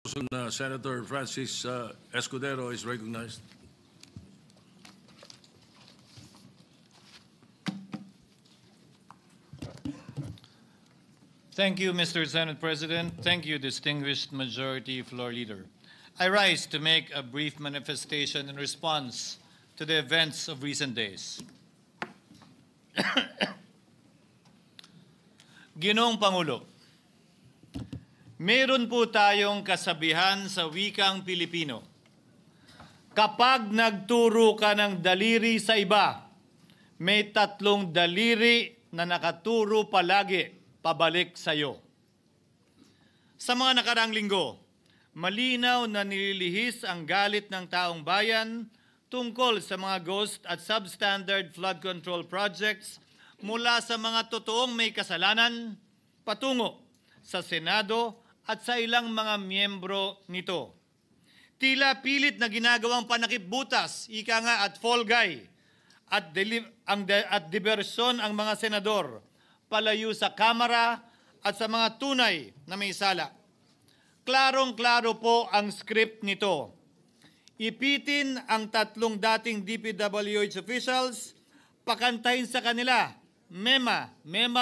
Senator Francis Escudero is recognized. Thank you, Mr. Senate President. Thank you, distinguished Majority Floor Leader. I rise to make a brief manifestation in response to the events of recent days. Ginoong Pangulo, meron po tayong kasabihan sa wikang Pilipino. Kapag nagturo ka ng daliri sa iba, may tatlong daliri na nakaturo palagi pabalik sa iyo. Sa mga nakaraang linggo, malinaw na nililihis ang galit ng taong bayan tungkol sa mga ghost at substandard flood control projects mula sa mga totoong may kasalanan patungo sa Senado at sa ilang mga miyembro nito. Tila pilit na ginagawang panakipbutas, ika nga at fall guy, at diversyon ang mga senador palayo sa Kamara at sa mga tunay na may sala. Klarong-klaro po ang script nito. Ipitin ang tatlong dating DPWH officials, pakantahin sa kanila, mema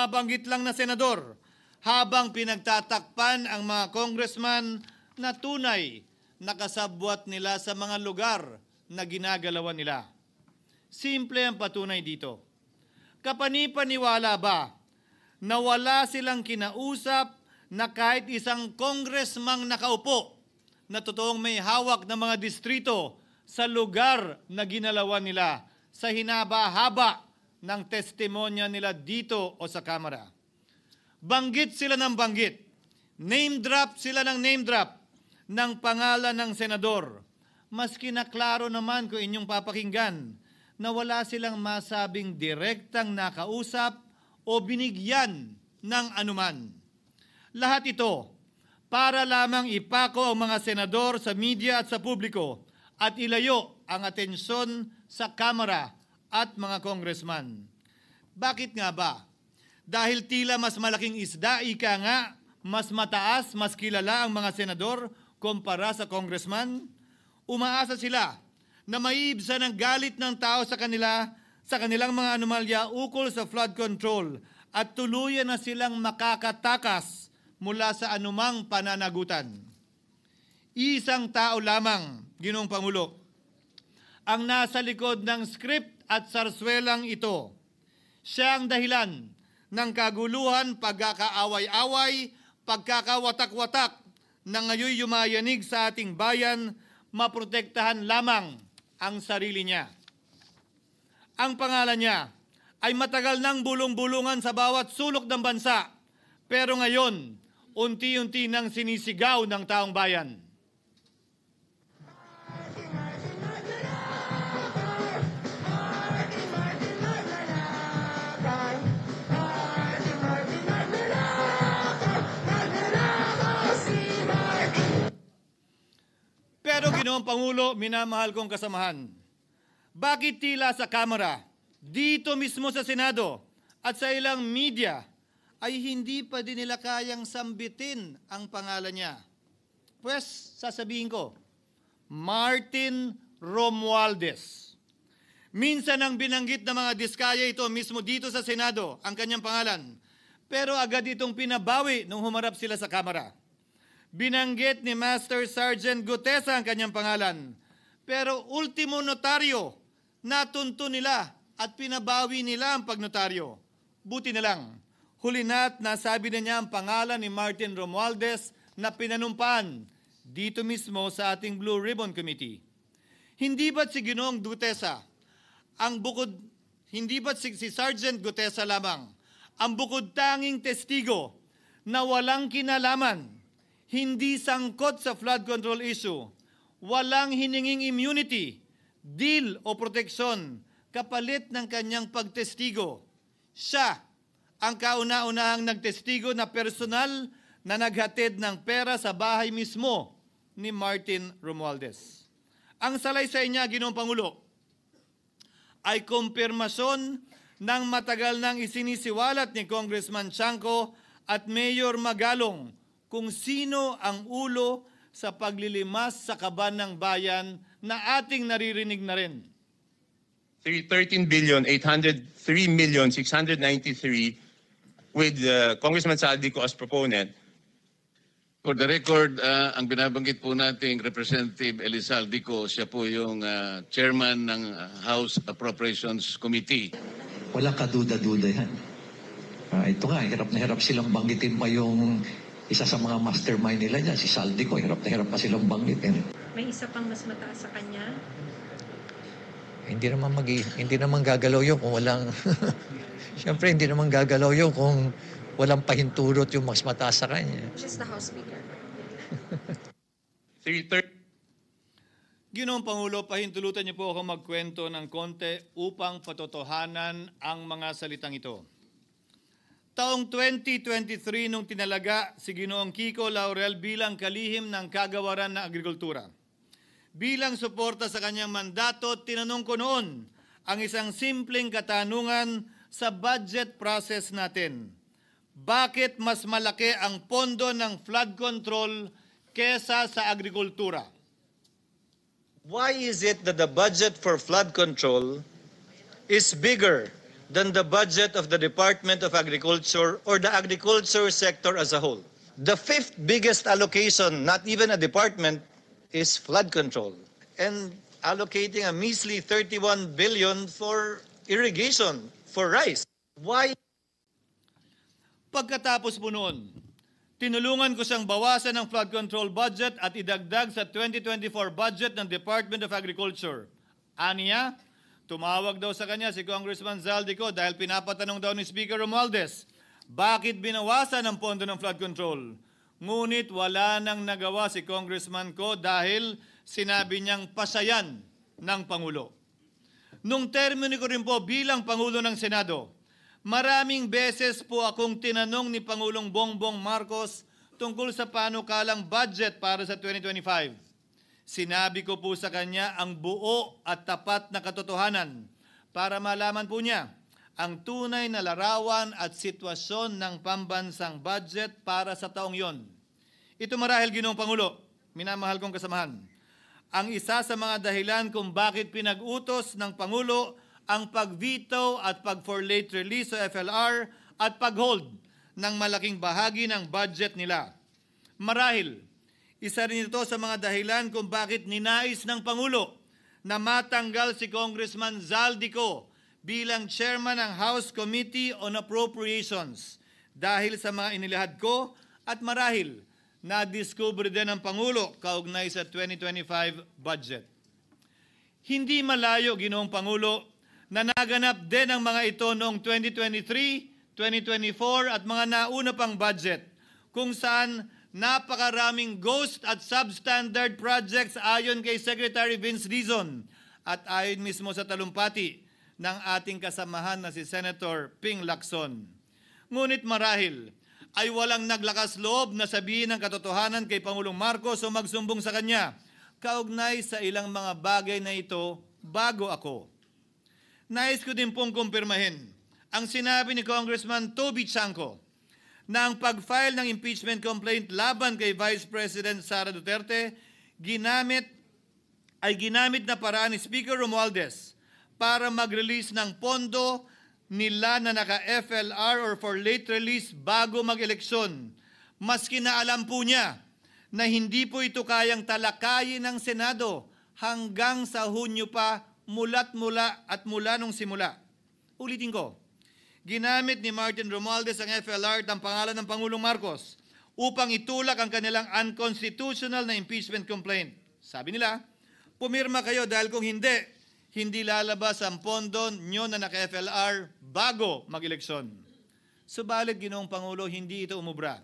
banggit lang na senador, habang pinagtatakpan ang mga congressman na tunay na kasabwat nila sa mga lugar na ginagalawan nila. Simple ang patunay dito. Kapanipaniwala ba na wala silang kinausap na kahit isang congressman nakaupo na totoong may hawak ng mga distrito sa lugar na ginalawan nila sa hinaba-haba ng testimonya nila dito o sa Kamara? Banggit sila ng banggit, name drop sila ng name drop ng pangalan ng senador. Maski na klaro naman kung inyong papakinggan na wala silang masabing direktang nakausap o binigyan ng anuman. Lahat ito para lamang ipako ang mga senador sa media at sa publiko at ilayo ang atensyon sa Kamara at mga congressman. Bakit nga ba? Dahil tila mas malaking isda, ika nga, mas mataas, mas kilala ang mga senador kumpara sa congressman? Umaasa sila na maiibsan ang galit ng tao sa kanilang mga anomalya ukol sa flood control at tuluyan na silang makakatakas mula sa anumang pananagutan. Isang tao lamang, Ginoong Pangulo, ang nasa likod ng script at sarswelang ito. Siya ang dahilan ng kaguluhan, pagkakaaway-away, pagkakawatak-watak na ngayon yumayanig sa ating bayan, maprotektahan lamang ang sarili niya. Ang pangalan niya ay matagal nang bulong-bulungan sa bawat sulok ng bansa, pero ngayon, unti-unti nang sinisigaw ng taong bayan. Pero Ginoong Pangulo, minamahal kong kasamahan, bakit tila sa Kamara, dito mismo sa Senado at sa ilang media ay hindi pa din nila kayang sambitin ang pangalan niya? Pues, sasabihin ko, Martin Romualdez. Minsan ang binanggit ng mga diskaya ito mismo dito sa Senado, ang kanyang pangalan. Pero agad itong pinabawi nung humarap sila sa Kamara. Binanggit ni Master Sergeant Gutesa ang kanyang pangalan. Pero ultimo notaryo, natunto nila at pinabawi nila ang pagnotaryo. Buti na lang, huli na't nasabi na niya ang pangalan ni Martin Romualdez na pinanumpan dito mismo sa ating Blue Ribbon Committee. Hindi ba't si Ginoong Gutesa, hindi ba't si Sergeant Gutesa lamang, ang bukod tanging testigo na walang kinalaman, hindi sangkot sa flood control issue, walang hininging immunity, deal o proteksyon kapalit ng kanyang pagtestigo. Siya ang kauna-unahang nagtestigo na personal na naghatid ng pera sa bahay mismo ni Martin Romualdez. Ang salaysay niya, Ginoong Pangulo, ay kumpirmasyon ng matagal nang isinisiwalat ni Congressman Chanco at Mayor Magalong kung sino ang ulo sa paglilimas sa kaban ng bayan na ating naririnig na rin. 13,803,693 with Congressman Saldico as proponent. For the record, ang binabanggit po nating Representative Elizalde, siya po yung chairman ng House Appropriations Committee. Walang kaduda-duda yan. Ito nga, hirap na hirap silang banggitin pa yung isa sa mga mastermind nila dyan, si Saldico, hirap na hirap pa silang banggitin. May isa pang mas mataas sa kanya? Hindi naman gagalaw yun kung walang... Siyempre, hindi naman gagalaw yun kung walang pahintulot yung mas mataas sa kanya. Just the House Speaker. Ginoong Pangulo, pahintulutan niyo po ako magkwento ng konti upang patotohanan ang mga salitang ito. Taong 2023 nung tinalaga si Ginoong Kiko Laurel bilang kalihim ng kagawaran ng agrikultura. Bilang suporta sa kanyang mandato, tinanong ko noon ang isang simpleng katanungan sa budget process natin. Bakit mas malaki ang pondo ng flood control kesa sa agrikultura? Why is it that the budget for flood control is bigger than the budget of the Department of Agriculture or the agriculture sector as a whole? The fifth biggest allocation, not even a department, is flood control. And allocating a measly 31 billion for irrigation, for rice. Why? Pagkatapos po noon, tinulungan ko siyang bawasan ng flood control budget at idagdag sa 2024 budget ng Department of Agriculture. Aniya, tumawag daw sa kanya si Congressman Zaldico dahil pinapatanong daw ni Speaker Romualdez, bakit binawasan ang pondo ng flood control? Ngunit wala nang nagawa si Congressman ko dahil sinabi niyang pasayan ng Pangulo. Nung termino ko rin po bilang Pangulo ng Senado, maraming beses po akong tinanong ni Pangulong Bongbong Marcos tungkol sa panukalang budget para sa 2025. Sinabi ko po sa kanya ang buo at tapat na katotohanan para malaman po niya ang tunay na larawan at sitwasyon ng pambansang budget para sa taong yon. Ito marahil, Ginoong Pangulo, minamahal kong kasamahan, ang isa sa mga dahilan kung bakit pinag-utos ng Pangulo ang pag-veto at pag-for late release o FLR at pag-hold ng malaking bahagi ng budget nila. Marahil, isa rin ito sa mga dahilan kung bakit ninais ng Pangulo na matanggal si Congressman Zaldico bilang chairman ng House Committee on Appropriations dahil sa mga inilahad ko at marahil na-discover din ng Pangulo kaugnay sa 2025 budget. Hindi malayo, Ginoong Pangulo, na naganap din ang mga ito noong 2023, 2024 at mga nauna pang budget kung saan napakaraming ghost at substandard projects ayon kay Secretary Vince Dizon at ayon mismo sa talumpati ng ating kasamahan na si Senator Ping Lacson. Ngunit marahil ay walang naglakas loob na sabihin ng katotohanan kay Pangulong Marcos o magsumbong sa kanya kaugnay sa ilang mga bagay na ito bago ako. Nais ko din pong kumpirmahin ang sinabi ni Congressman Toby Chanco na ang pag-file ng impeachment complaint laban kay Vice President Sara Duterte ginamit na paraan ni Speaker Romualdez para mag-release ng pondo nila na naka-FLR or for late release bago mag-eleksyon. Maski na alam po niya na hindi po ito kayang talakayin ng Senado hanggang sa Hunyo pa mula nung simula. Ulitin ko, ginamit ni Martin Romualdez ang FLR at ang pangalan ng Pangulong Marcos upang itulak ang kanilang unconstitutional na impeachment complaint. Sabi nila, pumirma kayo dahil kung hindi lalabas ang pondo nyo na naka-FLR bago mag-eleksyon. Subalit, Ginoong Pangulo, hindi ito umubra.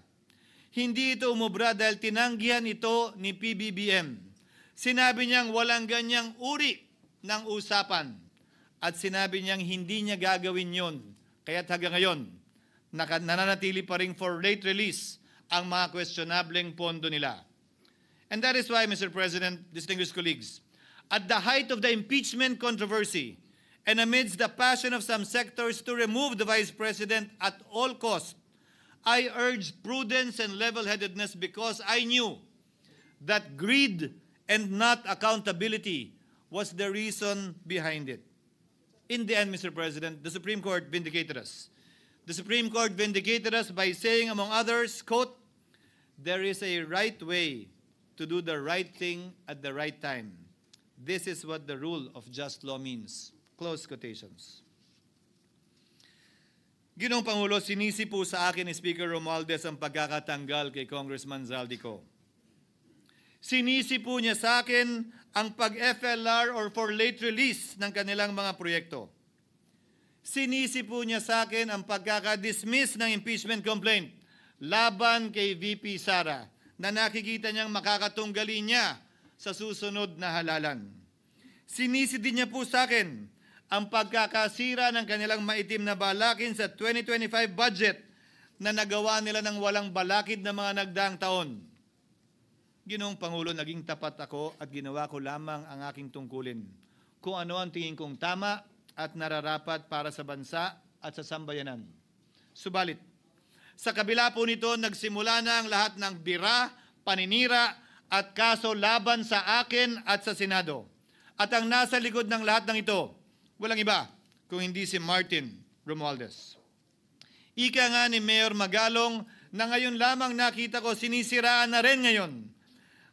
Hindi ito umubra dahil tinanggihan ito ni PBBM. Sinabi niyang walang ganyang uri ng usapan at sinabi niyang hindi niya gagawin yon. Kaya't hanggang ngayon, nananatili pa rin for late release ang mga questionableng pondo nila. And that is why, Mr. President, distinguished colleagues, at the height of the impeachment controversy and amidst the passion of some sectors to remove the Vice President at all costs, I urged prudence and level-headedness because I knew that greed and not accountability was the reason behind it. In the end, Mr. President, the Supreme Court vindicated us. The Supreme Court vindicated us by saying, among others, quote, "There is a right way to do the right thing at the right time. This is what the rule of just law means." Close quotations. Ginoong Pangulo, sinisi po sa akin ni Speaker Romualdez ang pagkakatanggal kay Congressman Zaldico. Sinisi po niya sa akin ang pag-FLR or for late release ng kanilang mga proyekto. Sinisi po niya sa akin ang pagkakadismiss ng impeachment complaint laban kay VP Sara na nakikita niyang makakatunggali niya sa susunod na halalan. Sinisi din niya po sa akin ang pagkakasira ng kanilang maitim na balakin sa 2025 budget na nagawa nila ng walang balakid na mga nagdaang taon. Ginoong Pangulo, naging tapat ako at ginawa ko lamang ang aking tungkulin. Kung ano ang tingin kong tama at nararapat para sa bansa at sa sambayanan. Subalit, sa kabila po nito, nagsimula na ang lahat ng bira, paninira at kaso laban sa akin at sa Senado. At ang nasa likod ng lahat ng ito, walang iba kung hindi si Martin Romualdez. Ika nga ni Mayor Magalong na ngayon lamang nakita ko sinisiraan na rin ngayon.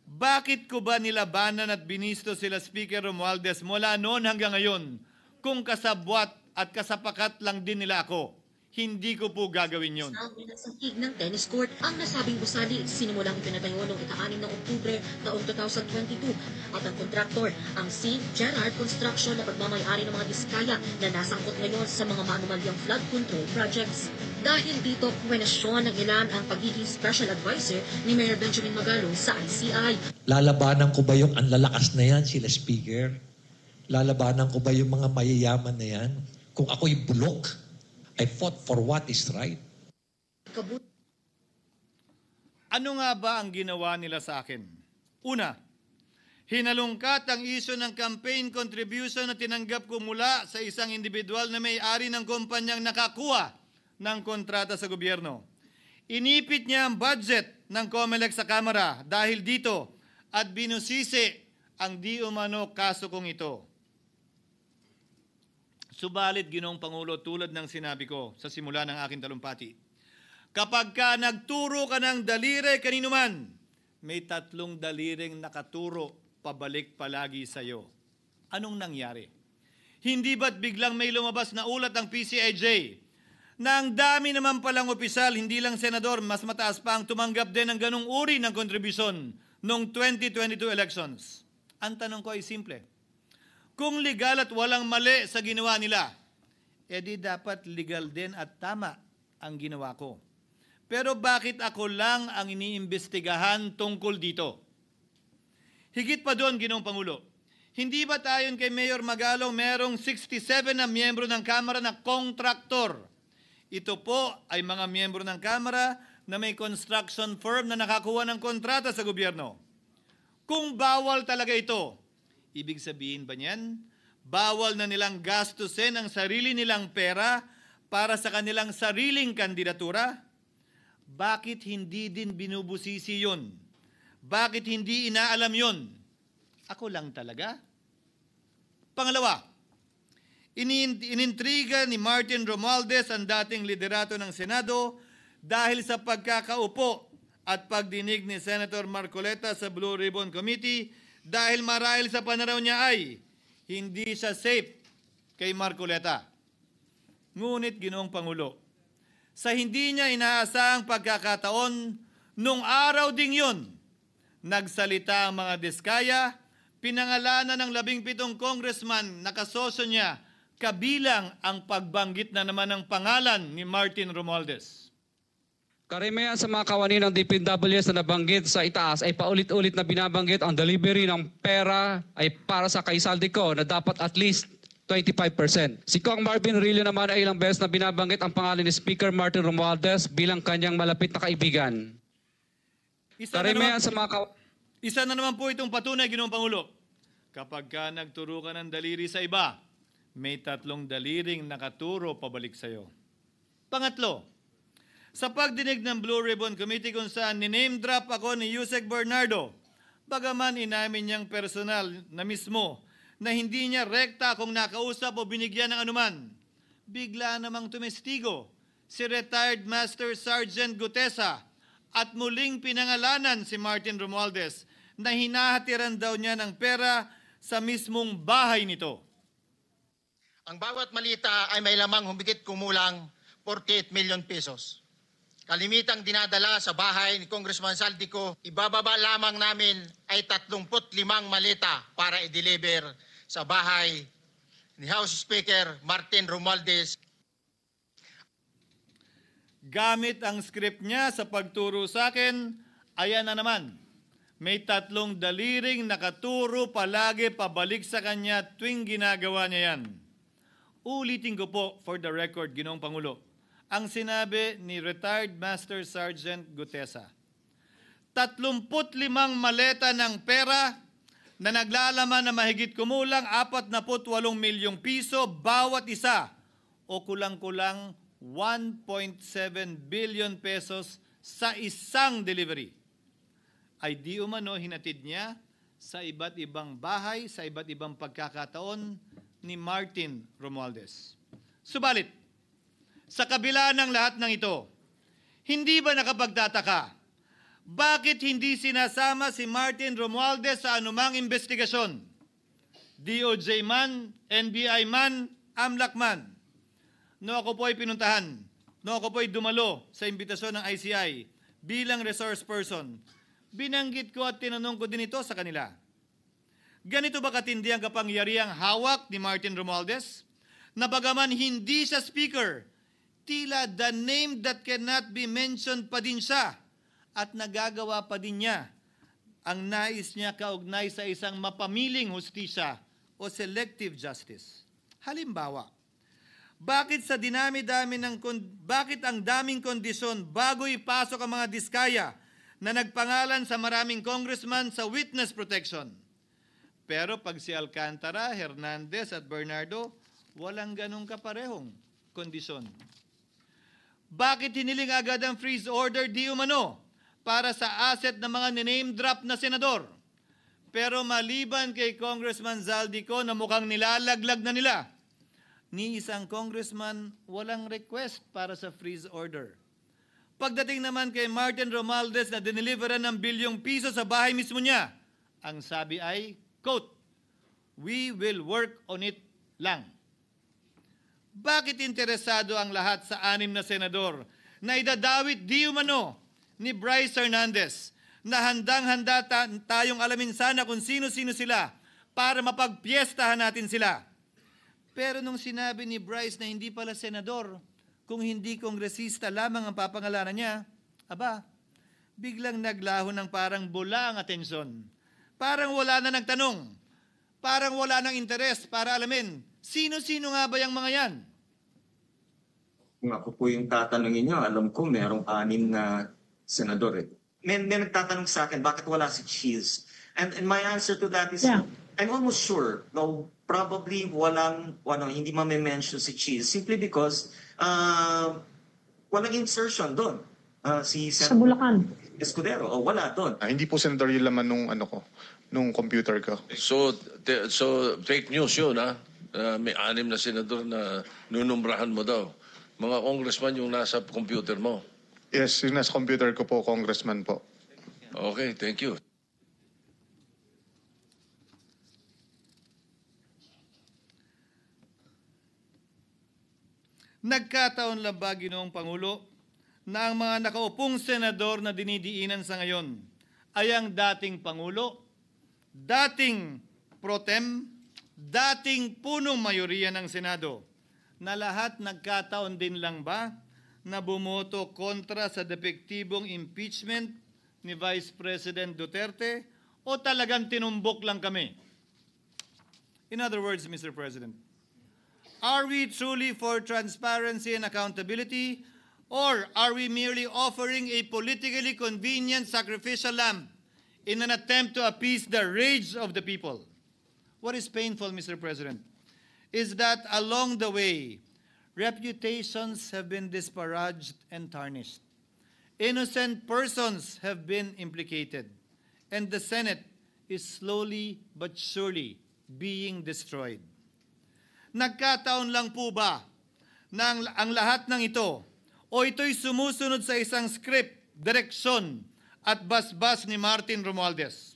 Bakit ko ba nilabanan at binisto sila Speaker Romualdez mula noon hanggang ngayon kung kasabwat at kasapakat lang din nila ako? Hindi ko po gagawin yun. Sa hig ng tennis court, ang nasabing gusali sinimulang pinatayo noong ika-6 ng Oktubre taong 2022 at ang kontraktor, ang St. Gerard Construction na pagmamayari ng mga diskaya na nasangkot ngayon sa mga maanumalyang flood control projects. Dahil dito, kwenasyon ng ilan ang pagiging special advisor ni Mayor Benjamin Magalong sa ICI. Lalabanan ko ba yung ang lalakas na yan, sila Speaker? Lalabanan ko ba yung mga mayayaman na yan? Kung ako'y bulok, I fought for what is right. Ano nga ba ang ginawa nila sa akin? Una, hinalungkat ang isyu ng campaign contribution na tinanggap ko mula sa isang individual na may-ari ng kumpanyang nakakuha ng kontrata sa gobyerno. Inipit niya ang budget ng COMELEC sa Kamara dahil dito at binusisi ang di umano kaso kong ito. Subalit, Ginoong Pangulo, tulad ng sinabi ko sa simula ng aking talumpati, kapag ka nagturo ka ng daliri kanino man, may 3 daliring nakaturo pabalik palagi sa iyo. Anong nangyari? Hindi ba't biglang may lumabas na ulat ang PCIJ na ang dami naman palang opisyal, hindi lang senador, mas mataas pa ang tumanggap din ng ganung uri ng kontribusyon noong 2022 elections? Ang tanong ko ay simple. Kung legal at walang mali sa ginawa nila, edi dapat legal din at tama ang ginawa ko. Pero bakit ako lang ang iniimbestigahan tungkol dito? Higit pa doon, Ginoong Pangulo, hindi ba tayon kay Mayor Magalong merong 67 na miyembro ng Kamara na kontraktor? Ito po ay mga miyembro ng Kamara na may construction firm na nakakuha ng kontrata sa gobyerno. Kung bawal talaga ito, ibig sabihin ba niyan, bawal na nilang gastusin ang sarili nilang pera para sa kanilang sariling kandidatura? Bakit hindi din binubusisi yun? Bakit hindi inaalam yun? Ako lang talaga? Pangalawa, inintriga ni Martin Romualdez ang dating liderato ng Senado dahil sa pagkakaupo at pagdinig ni Senator Marcoleta sa Blue Ribbon Committee dahil marahil sa pananaw niya ay hindi siya safe kay Marcoleta. Ngunit, Ginoong Pangulo, sa hindi niya inaasahang pagkakataon, nung araw ding yun, nagsalita ang mga diskaya, pinangalanan ng 17 congressman na kasosyo niya, kabilang ang pagbanggit na naman ng pangalan ni Martin Romualdez. Karamihan sa mga kawani ng DPWH na nabanggit sa itaas ay paulit-ulit na binabanggit ang delivery ng pera ay para sa kay Zaldico na dapat at least 25%. Si Kong Marvin Rillo naman ay ilang beses na binabanggit ang pangalan ni Speaker Martin Romualdez bilang kanyang malapit na kaibigan. Isa na naman po itong patunay, Ginoong Pangulo. Kapag ka nagturo ka ng daliri sa iba, may 3 daliring nakaturo pabalik sa iyo. Pangatlo, sa pagdinig ng Blue Ribbon Committee kung saan niname drop ako ni Yusek Bernardo, Bagaman inamin niyang personal na mismo na hindi niya rekta kung nakausap o binigyan ng anuman, bigla namang tumestigo si retired Master Sergeant Gutesa at muling pinangalanan si Martin Romualdez na hinahatiran daw niya ng pera sa mismong bahay nito. Ang bawat malita ay may lamang humigit kumulang 48 million pesos. Kalimitang dinadala sa bahay ni Congressman Saldico, ibababa lamang namin ay 35 malita para i-deliver sa bahay ni House Speaker Martin Romualdez. Gamit ang script niya sa pagturo sa akin, ayan na naman. May 3 daliring nakaturo palagi pabalik sa kanya tuwing ginagawa niya yan. Ulitin ko po for the record, Ginoong Pangulo, ang sinabi ni retired Master Sergeant Gutesa. 35 maleta ng pera na naglalaman na mahigit kumulang 48 milyong piso bawat isa o kulang-kulang 1.7 billion pesos sa isang delivery. Ay di umano hinatid niya sa iba't ibang bahay, sa iba't ibang pagkakataon ni Martin Romualdez. Subalit, sa kabila ng lahat ng ito, hindi ba nakapagtataka? Bakit hindi sinasama si Martin Romualdez sa anumang investigasyon? DOJ man, NBI man, AMLAC man. No ako po ay pinuntahan, no ako po ay dumalo sa imbitasyon ng ICI bilang resource person. Binanggit ko at tinanong ko din ito sa kanila. Ganito ba katindi ang kapangyarihang hawak ni Martin Romualdez? Na bagaman hindi siya speaker, tila the name that cannot be mentioned pa din siya at nagagawa pa din niya ang nais niya kaugnay sa isang mapamiling hustisya o selective justice. Halimbawa, bakit ang daming kondisyon bago ipasok ang mga diskaya na nagpangalan sa maraming congressman sa witness protection? Pero pag si Alcantara, Hernandez at Bernardo, walang ganong kaparehong kondisyon. Bakit hiniling agad ang freeze order di umano para sa asset ng mga name drop na senador? Pero maliban kay Congressman Zaldico na mukhang nilalaglag na nila, ni isang congressman walang request para sa freeze order. Pagdating naman kay Martin Romualdez na dineliveran ng bilyong piso sa bahay mismo niya, ang sabi ay, quote, "We will work on it lang." Bakit interesado ang lahat sa 6 na senador na idadawit di umano ni Bryce Hernandez na handang-handa tayong alamin sana kung sino-sino sila para mapagpiestahan natin sila? Pero nung sinabi ni Bryce na hindi pala senador, kung hindi kongresista lamang ang papangalanan niya, aba, biglang naglaho ng parang bula ang atensyon. Parang wala na nagtanong. Parang wala nang interes para alamin, sino-sino nga ba yung mga yan? Kung ako po yung tatanungin nyo, alam ko merong 6 na senador eh. May nagtatanong sa akin, bakit wala si Cheese? And my answer to that is, I'm almost sure, no, probably hindi ma-mention si Cheese simply because walang insertion doon. Si sa Bulacan. Escudero, wala doon. Hindi po senador yung laman nung computer ko. So fake news yun, ha? May 6 na senador na nunumbrahan mo daw. Mga congressman yung nasa computer mo. Yes, yung nasa computer ko po, congressman po. Okay, thank you. Nagkataon lang ba, Ginoong Pangulo, na ang mga nakaupong senador na dinidiinan sa ngayon ay ang dating Pangulo, dating pro tem, dating punong mayoriya ng Senado, na lahat nagkataon din lang ba na bumoto kontra sa depektibong impeachment ni Vice President Duterte o talagang tinumbok lang kami? In other words, Mr. President, are we truly for transparency and accountability, or are we merely offering a politically convenient sacrificial lamb in an attempt to appease the rage of the people? What is painful, Mr. President, is that along the way, reputations have been disparaged and tarnished. Innocent persons have been implicated, and the Senate is slowly but surely being destroyed. Nagkataon lang po ba na ang lahat ng ito o ito'y sumusunod sa isang script, direksyon at basbas ni Martin Romualdez?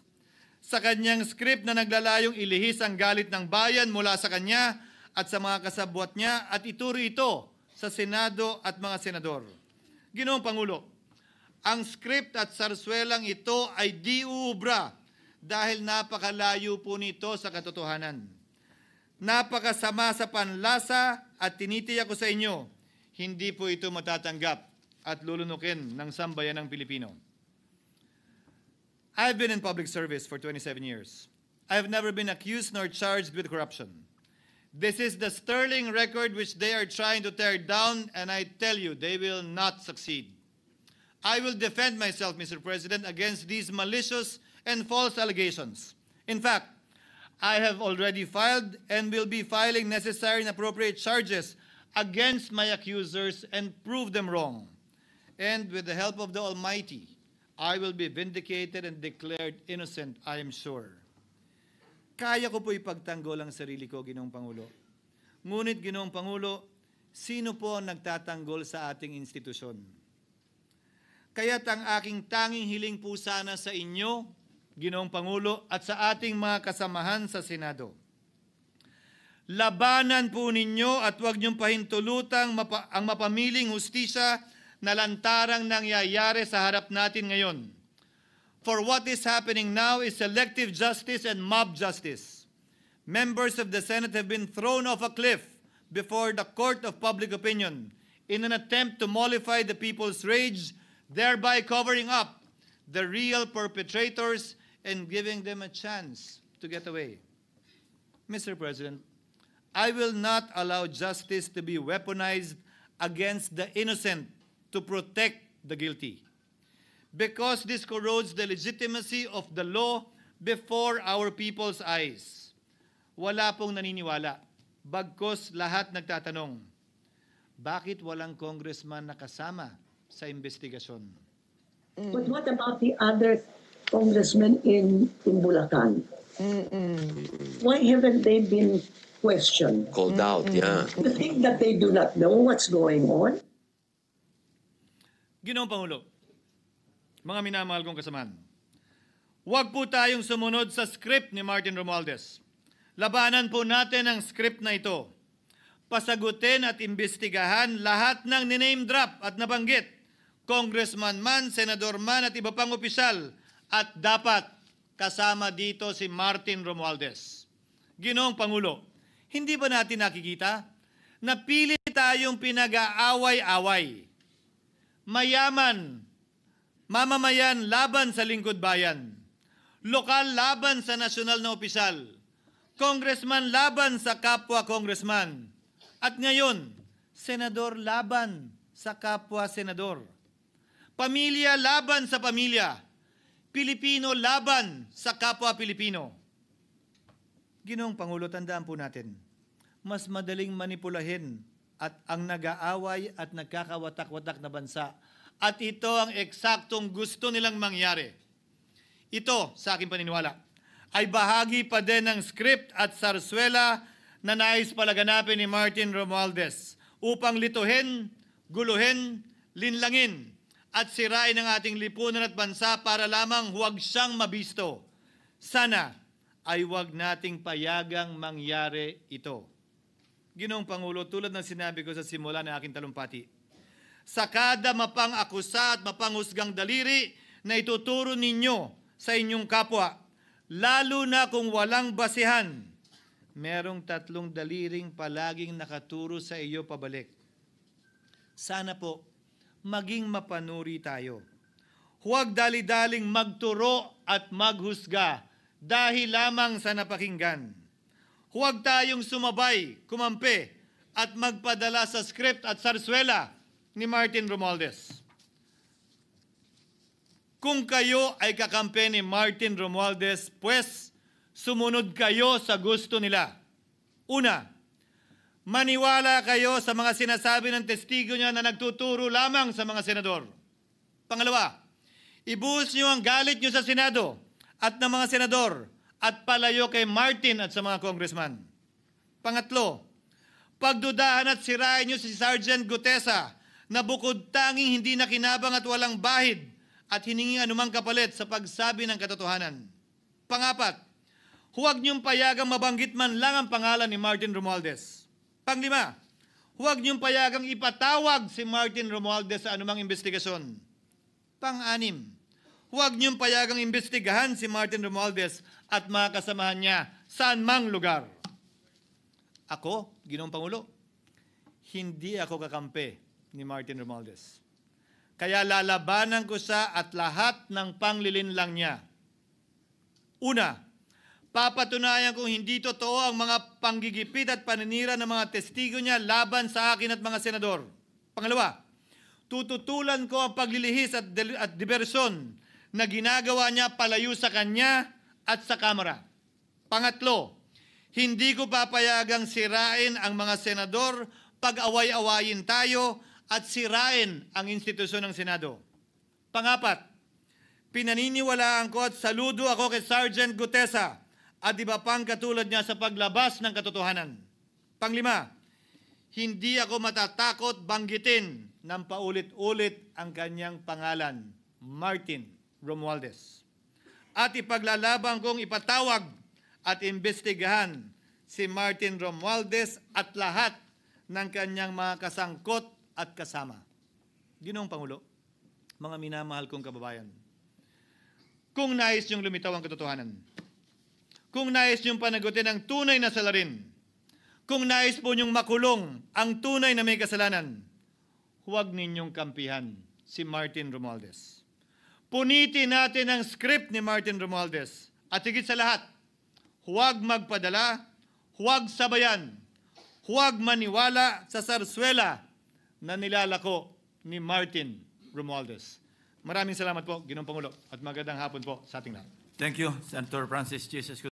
Sa kanyang script na naglalayong ilihis ang galit ng bayan mula sa kanya at sa mga kasabwat niya at ituro ito sa Senado at mga senador. Ginoong Pangulo, ang script at sarswelang ito ay di uubra dahil napakalayo po nito sa katotohanan. Napakasama sa panlasa at tinitiyak ko sa inyo, hindi po ito matatanggap at lulunukin ng sambayanang Pilipino. I've been in public service for 27 years. I have never been accused nor charged with corruption. This is the sterling record which they are trying to tear down, and I tell you, they will not succeed. I will defend myself, Mr. President, against these malicious and false allegations. In fact, I have already filed and will be filing necessary and appropriate charges against my accusers and prove them wrong. And with the help of the Almighty, I will be vindicated and declared innocent, I am sure. Kaya ko po ipagtanggol ang sarili ko, Ginoong Pangulo. Ngunit, Ginoong Pangulo, sino po ang nagtatanggol sa ating institusyon? Kaya't ang aking tanging hiling po sana sa inyo, Ginoong Pangulo, at sa ating mga kasamahan sa Senado. Labanan po ninyo at huwag niyong pahintulutang ang mapamiling hustisya na lantarang nangyayari sa harap natin ngayon. For what is happening now is selective justice and mob justice. Members of the Senate have been thrown off a cliff before the court of public opinion in an attempt to mollify the people's rage, thereby covering up the real perpetrators and giving them a chance to get away. Mr. President, I will not allow justice to be weaponized against the innocent to protect the guilty, because this corrodes the legitimacy of the law before our people's eyes. Wala pong naniniwala, bagkos lahat nagtatanong, bakit walang congressman na kasama sa investigasyon? But what about the other congressmen in Bulacan? Why haven't they been questioned? Called out, yeah. You think that they do not know what's going on? Ginoong Pangulo, mga minamahal kong kasamaan, huwag po tayong sumunod sa script ni Martin Romualdez. Labanan po natin ang script na ito. Pasagutin at imbestigahan lahat ng niname drop at nabanggit, congressman man, senador man at iba pang opisyal, at dapat kasama dito si Martin Romualdez. Ginoong Pangulo, hindi ba natin nakikita na pili tayong pinag-aaway-away? Mayaman, mamamayan laban sa lingkod bayan, lokal laban sa nasyonal na opisyal, congressman laban sa kapwa congressman, at ngayon, senador laban sa kapwa senador, pamilya laban sa pamilya, Pilipino laban sa kapwa Pilipino. Ginoong Pangulo, tandaan po natin, mas madaling manipulahin at ang nag-aaway at nagkakawatak-watak na bansa. At ito ang eksaktong gusto nilang mangyari. Ito, sa aking paniniwala, ay bahagi pa din ng script at sarswela na nais palaganapin ni Martin Romualdez upang lituhin, guluhin, linlangin at sirain ang ating lipunan at bansa para lamang huwag siyang mabisto. Sana ay huwag nating payagang mangyari ito. Ginoong Pangulo, tulad ng sinabi ko sa simula ng aking talumpati, sa kada mapang-akusa at mapanghusgang daliri na ituturo ninyo sa inyong kapwa, lalo na kung walang basihan, merong 3 daliring palaging nakaturo sa iyo pabalik. Sana po, maging mapanuri tayo. Huwag dali-daling magturo at maghusga dahil lamang sa napakinggan. Huwag tayong sumabay, kumampi, at magpadala sa script at sarswela ni Martin Romualdez. Kung kayo ay kakampi ni Martin Romualdez, pues sumunod kayo sa gusto nila. Una, maniwala kayo sa mga sinasabi ng testigo niya na nagtuturo lamang sa mga senador. Pangalawa, ibuhos niyo ang galit niyo sa Senado at ng mga senador at palayo kay Martin at sa mga congressman. Pangatlo, pagdudahan at sirain niyo si Sergeant Gutesa na bukod tanging hindi nakinabang at walang bahid at hiningi anumang kapalit sa pagsabi ng katotohanan. Pangapat, huwag niyong payagang mabanggit man lang ang pangalan ni Martin Romualdez. Panglima, huwag niyong payagang ipatawag si Martin Romualdez sa anumang investigasyon. Pang-anim, huwag niyong payagang imbestigahan si Martin Romualdez at mga kasamahan niya saan mang lugar. Ako, Ginoong Pangulo, hindi ako kakampi ni Martin Romualdez. Kaya lalabanan ko siya at lahat ng panglilinlang niya. Una, papatunayan kong hindi totoo ang mga panggigipit at paninira ng mga testigo niya laban sa akin at mga senador. Pangalawa, tututulan ko ang paglilihis at diversyon na ginagawa niya palayo sa kanya at sa Kamara. Pangatlo, hindi ko papayagang sirain ang mga senador pag away-awayin tayo at sirain ang institusyon ng Senado. Pangapat, pinaniniwalaan ko at saludo ako kay Sergeant Gutesa at iba pang katulad niya sa paglabas ng katotohanan. Panglima, hindi ako matatakot banggitin ng paulit-ulit ang kanyang pangalan, Martin Romualdez. At ipaglalaban kong ipatawag at imbestigahan si Martin Romualdez at lahat ng kanyang mga kasangkot at kasama. Ginoong Pangulo, mga minamahal kong kababayan, kung nais niyong lumitaw ang katotohanan, kung nais niyong panagutin ang tunay na salarin, kung nais po niyong makulong ang tunay na may kasalanan, huwag ninyong kampihan si Martin Romualdez. Punitin natin ang script ni Martin Romualdez at higit sa lahat, huwag magpadala, huwag sabayan, huwag maniwala sa sarswela na nilalako ni Martin Romualdez. Maraming salamat po, Ginoong Pangulo, at magandang hapon po sa ating lahat. Thank you, Senator Francis G. Escudero.